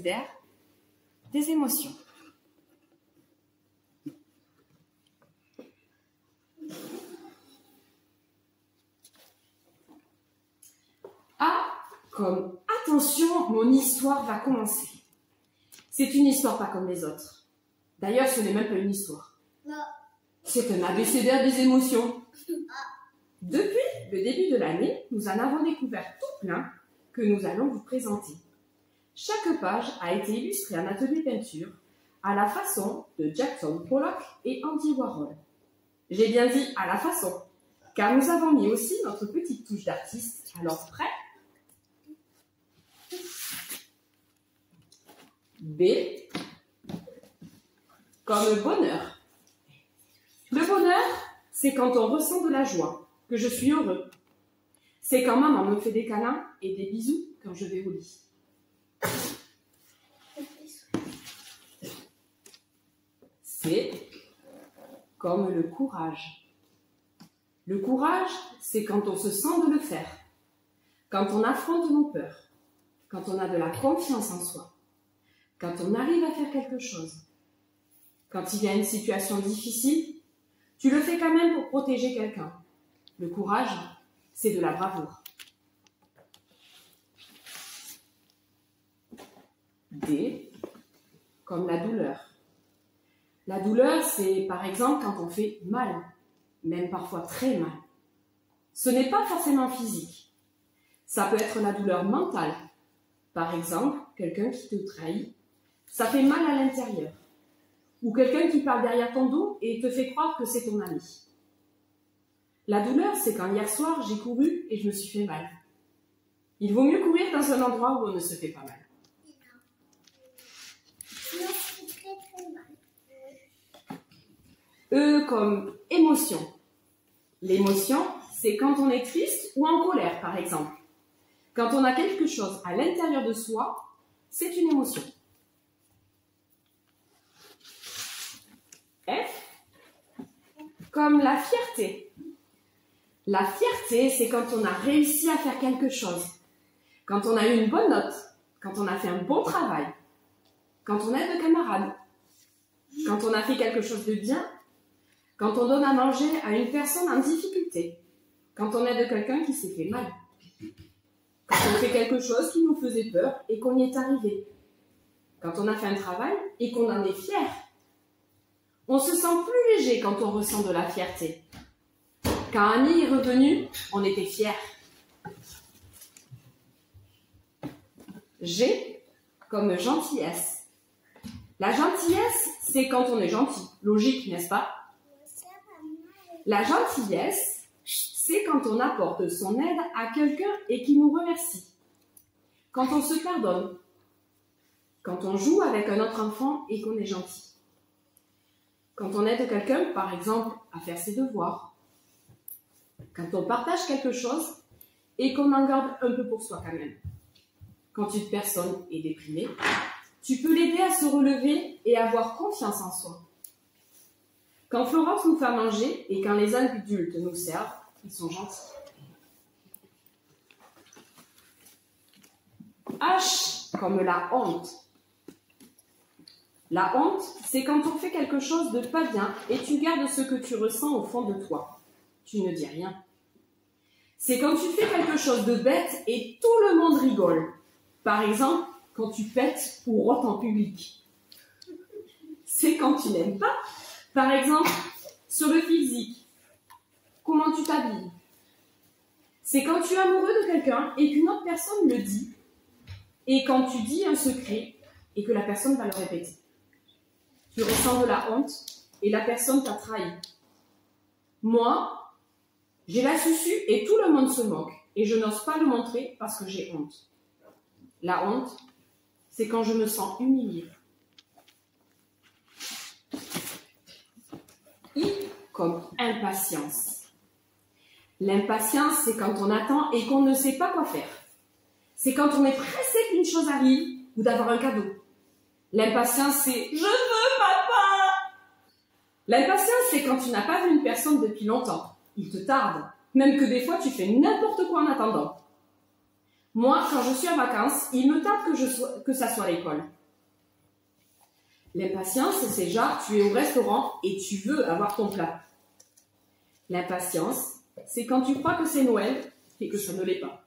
l'abécédaire des émotions. A comme attention, mon histoire va commencer. C'est une histoire pas comme les autres. D'ailleurs, ce n'est même pas une histoire. C'est un abécédaire des émotions. Depuis le début de l'année, nous en avons découvert tout plein que nous allons vous présenter. Chaque page a été illustrée en atelier peinture à la façon de Jackson Pollock et Andy Warhol. J'ai bien dit à la façon, car nous avons mis aussi notre petite touche d'artiste. Alors, prêt? B comme bonheur. Le bonheur, c'est quand on ressent de la joie, que je suis heureux. C'est quand maman me fait des câlins et des bisous quand je vais au lit. C'est comme le courage. Le courage, c'est quand on se sent de le faire, quand on affronte nos peurs, quand on a de la confiance en soi, quand on arrive à faire quelque chose. Quand il y a une situation difficile, tu le fais quand même pour protéger quelqu'un. Le courage, c'est de la bravoure. D, comme la douleur. La douleur, c'est par exemple quand on fait mal, même parfois très mal. Ce n'est pas forcément physique. Ça peut être la douleur mentale. Par exemple, quelqu'un qui te trahit, ça fait mal à l'intérieur. Ou quelqu'un qui parle derrière ton dos et te fait croire que c'est ton ami. La douleur, c'est quand hier soir, j'ai couru et je me suis fait mal. Il vaut mieux courir dans un endroit où on ne se fait pas mal. E comme émotion. L'émotion, c'est quand on est triste ou en colère, par exemple. Quand on a quelque chose à l'intérieur de soi, c'est une émotion. F comme la fierté. La fierté, c'est quand on a réussi à faire quelque chose, quand on a eu une bonne note, quand on a fait un bon travail, quand on aide le camarade, quand on a fait quelque chose de bien, quand on donne à manger à une personne en difficulté, quand on aide quelqu'un qui s'est fait mal, quand on fait quelque chose qui nous faisait peur et qu'on y est arrivé, quand on a fait un travail et qu'on en est fier. On se sent plus léger quand on ressent de la fierté. Quand Annie est revenue, on était fiers. G comme gentillesse. La gentillesse, c'est quand on est gentil. Logique, n'est-ce pas? La gentillesse, c'est quand on apporte son aide à quelqu'un et qu'il nous remercie. Quand on se pardonne. Quand on joue avec un autre enfant et qu'on est gentil. Quand on aide quelqu'un, par exemple, à faire ses devoirs. Quand on partage quelque chose et qu'on en garde un peu pour soi quand même. Quand une personne est déprimée, tu peux l'aider à se relever et avoir confiance en soi. Quand Florence nous fait manger et quand les adultes nous servent, ils sont gentils. H comme la honte. La honte, c'est quand on fait quelque chose de pas bien et tu gardes ce que tu ressens au fond de toi. Tu ne dis rien. C'est quand tu fais quelque chose de bête et tout le monde rigole. Par exemple, quand tu pètes ou rotes en public. C'est quand tu n'aimes pas. Par exemple, sur le physique. Comment tu t'habilles. C'est quand tu es amoureux de quelqu'un et qu'une autre personne le dit. Et quand tu dis un secret et que la personne va le répéter. Tu ressens de la honte et la personne t'a trahi. Moi, j'ai la susu et tout le monde se moque et je n'ose pas le montrer parce que j'ai honte. La honte, c'est quand je me sens humiliée. I comme impatience. L'impatience, c'est quand on attend et qu'on ne sait pas quoi faire. C'est quand on est pressé qu'une chose arrive ou d'avoir un cadeau. L'impatience, c'est « Je veux, papa !» L'impatience, c'est quand tu n'as pas vu une personne depuis longtemps. Il te tarde, même que des fois, tu fais n'importe quoi en attendant. Moi, quand je suis en vacances, il me tarde que ça soit l'école. L'impatience, c'est genre, tu es au restaurant et tu veux avoir ton plat. L'impatience, c'est quand tu crois que c'est Noël et que ça ne l'est pas.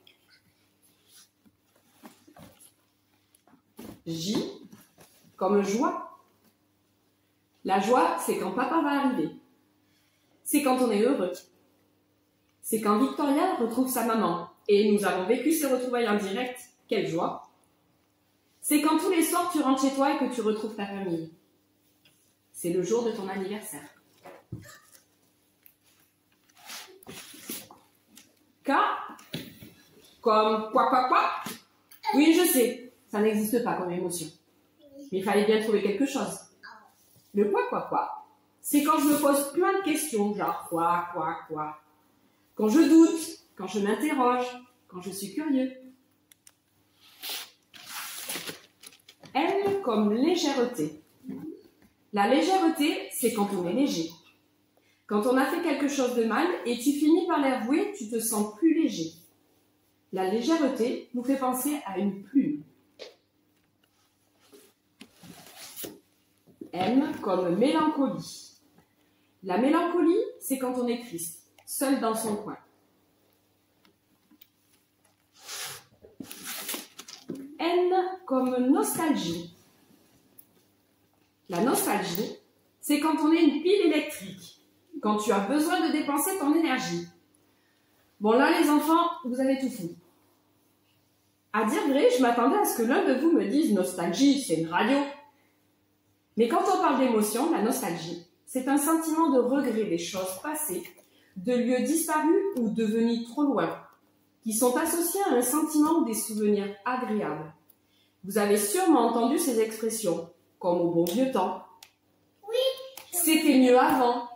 J comme joie. La joie, c'est quand papa va arriver. C'est quand on est heureux. C'est quand Victoria retrouve sa maman. Et nous avons vécu ces retrouvailles en direct. Quelle joie! C'est quand tous les soirs tu rentres chez toi et que tu retrouves ta famille. C'est le jour de ton anniversaire. K comme quoi. Oui, je sais, ça n'existe pas comme émotion. Mais il fallait bien trouver quelque chose. Le quoi, c'est quand je me pose plein de questions, genre quoi. Quand je doute, quand je m'interroge, quand je suis curieux. L comme légèreté. La légèreté, c'est quand on est léger. Quand on a fait quelque chose de mal et tu finis par l'avouer, tu te sens plus léger. La légèreté nous fait penser à une plume. M comme mélancolie. La mélancolie, c'est quand on est triste, seul dans son coin. N comme nostalgie. La nostalgie, c'est quand on est une pile électrique, quand tu as besoin de dépenser ton énergie. Bon là les enfants, vous avez tout fou. À dire vrai, je m'attendais à ce que l'un de vous me dise nostalgie, c'est une radio. Mais quand on parle d'émotion, la nostalgie, c'est un sentiment de regret des choses passées, de lieux disparus ou devenus trop loin, qui sont associés à un sentiment ou des souvenirs agréables. Vous avez sûrement entendu ces expressions, comme au bon vieux temps. Oui. C'était mieux avant.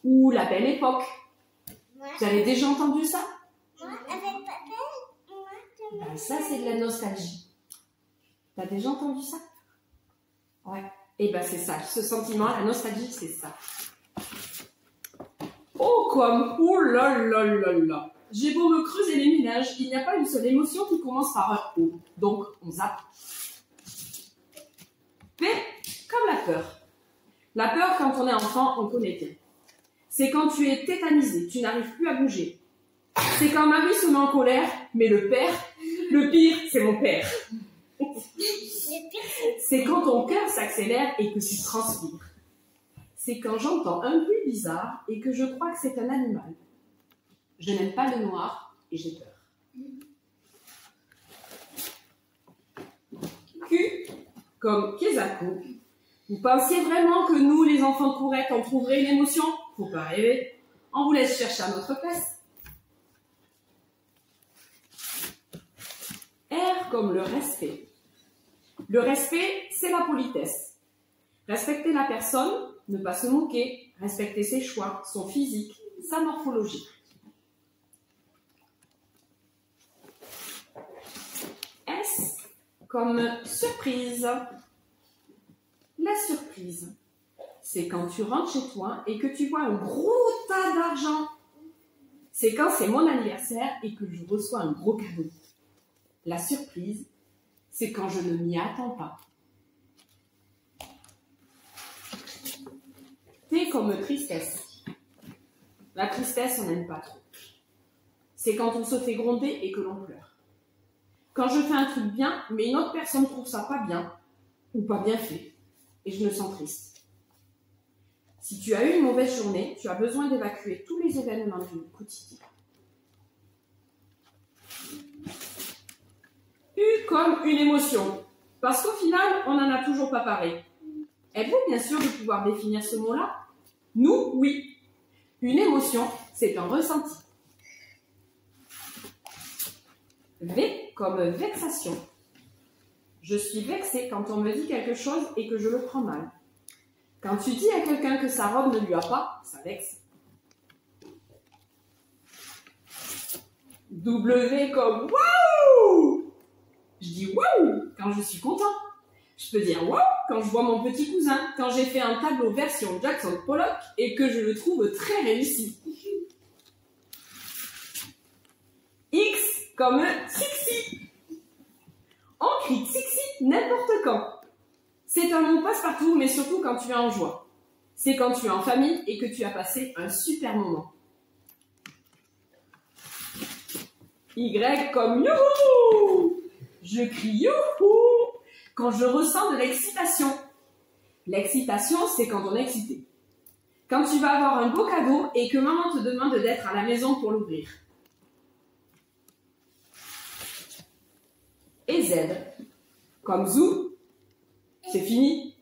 Ou la belle époque. Vous avez déjà entendu ça? Moi, avec papa, Ben, ça, c'est de la nostalgie. T'as déjà entendu ça? Ouais. Et ben c'est ça, ce sentiment, la nostalgie, c'est ça. Oh, comme, oh là là là là. J'ai beau me creuser les ménages, il n'y a pas une seule émotion qui commence par un O. Donc, on zappe. P, comme la peur. La peur, quand on est enfant, on connaît bien. C'est quand tu es tétanisé, tu n'arrives plus à bouger. C'est quand Marie se met en colère, mais le pire, c'est mon père. C'est quand ton cœur s'accélère et que tu transpires. C'est quand j'entends un bruit bizarre et que je crois que c'est un animal. Je n'aime pas le noir et j'ai peur. Q comme Kesaku. Vous pensiez vraiment que nous, les enfants de Courette, on trouverait une émotion? Faut pas rêver. On vous laisse chercher à notre place. R comme le respect. Le respect, c'est la politesse. Respecter la personne, ne pas se moquer, respecter ses choix, son physique, sa morphologie. S comme surprise. La surprise, c'est quand tu rentres chez toi et que tu vois un gros tas d'argent. C'est quand c'est mon anniversaire et que je reçois un gros cadeau. La surprise, c'est quand je ne m'y attends pas. T comme tristesse. La tristesse, on n'aime pas trop. C'est quand on se fait gronder et que l'on pleure. Quand je fais un truc bien, mais une autre personne trouve ça pas bien, ou pas bien fait, et je me sens triste. Si tu as eu une mauvaise journée, tu as besoin d'évacuer tous les événements du quotidien. U comme une émotion. Parce qu'au final, on n'en a toujours pas parlé. Êtes-vous bien sûr de pouvoir définir ce mot-là? Nous, oui. Une émotion, c'est un ressenti. V comme vexation. Je suis vexée quand on me dit quelque chose et que je le prends mal. Quand tu dis à quelqu'un que sa robe ne lui a pas, ça vexe. W comme waouh! Je dis waouh quand je suis content. Je peux dire waouh quand je vois mon petit cousin, quand j'ai fait un tableau version Jackson Pollock et que je le trouve très réussi. X comme Tsixi. On crie Tsixi n'importe quand. C'est un mot passe-partout, mais surtout quand tu es en joie. C'est quand tu es en famille et que tu as passé un super moment. Y comme youhou. Je crie youhou quand je ressens de l'excitation. L'excitation, c'est quand on est excité. Quand tu vas avoir un beau cadeau et que maman te demande d'être à la maison pour l'ouvrir. Et Z, comme zou, c'est fini.